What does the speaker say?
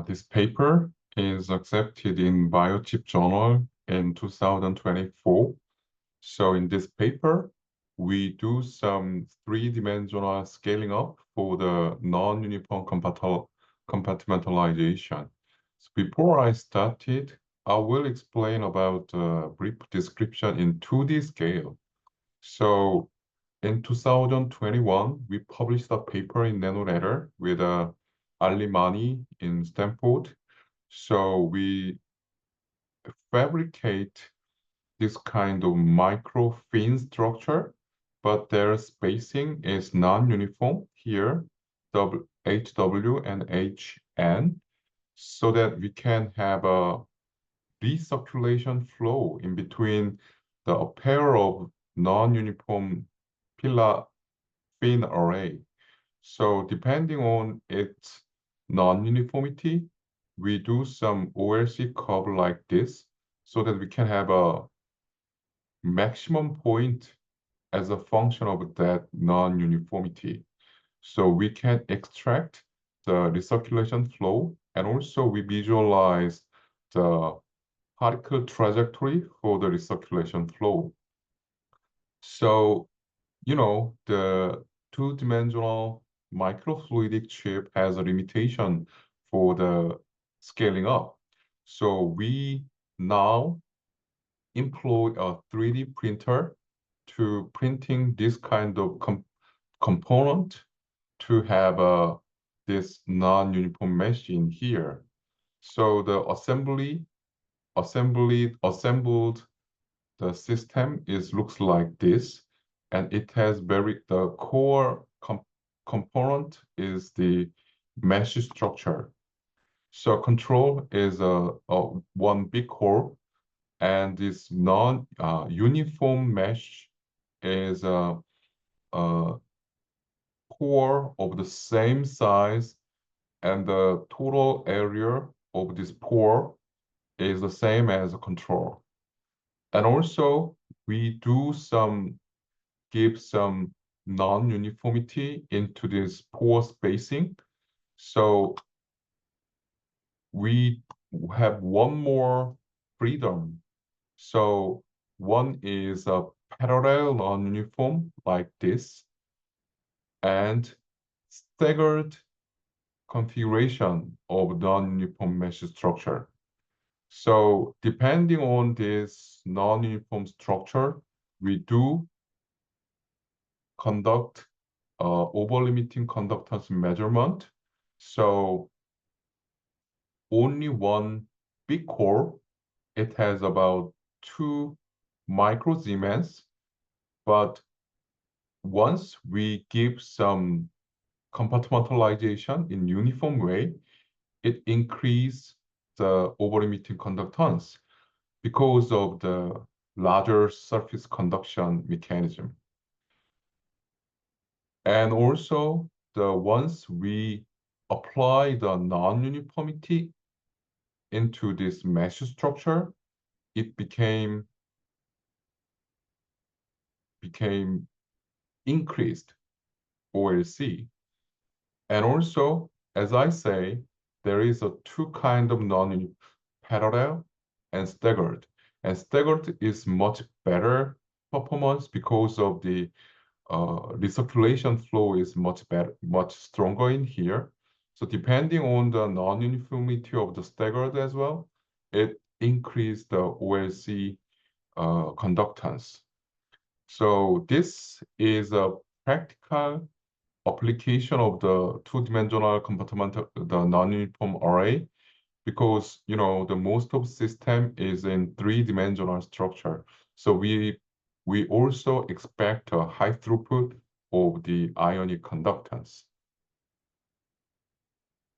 This paper is accepted in Biochip Journal in 2024. So in this paper, we do some three-dimensional scaling up for the non-uniform compartmentalization. So before I started, I will explain about a brief description in 2D scale. So in 2021, we published a paper in NanoLetter with Alimani in Stanford. So we fabricate this kind of micro fin structure, but their spacing is non-uniform here, HW and HN, so that we can have a recirculation flow in between a pair of non-uniform pillar fin array. So depending on its non-uniformity, we do some OLC curve like this so that we can have a maximum point as a function of that non-uniformity. So we can extract the recirculation flow, and also we visualize the particle trajectory for the recirculation flow. So, the two-dimensional microfluidic chip has a limitation for the scaling up. So we now employ a 3D printer to printing this kind of component to have this non-uniform mesh in here. So the assembled the system looks like this, and it has the core component is the mesh structure. So control is one big core, and this non-uniform mesh is a core of the same size, and the total area of this pore is the same as a control. And also, we do give some non-uniformity into this pore spacing. So we have one more freedom. So one is a parallel non-uniform like this, and staggered configuration of non-uniform mesh structure. So depending on this non-uniform structure, we do conduct over-limiting conductance measurement. So only one big core, it has about 2 microsiemens, but once we give some compartmentalization in uniform way, it increases the over-limiting conductance because of the larger surface conduction mechanism. And also, once we apply the non-uniformity into this mesh structure, it became increased OLC. And also, as I say, there is a two kind of non-uniform, parallel and staggered. And staggered is much better performance because of the recirculation flow is much better, much stronger in here. So depending on the non-uniformity of the staggered as well, it increased the OLC conductance. So this is a practical application of the two-dimensional compartmental, the non-uniform array, because the most of system is in three-dimensional structure. So we also expect a high throughput of the ionic conductance.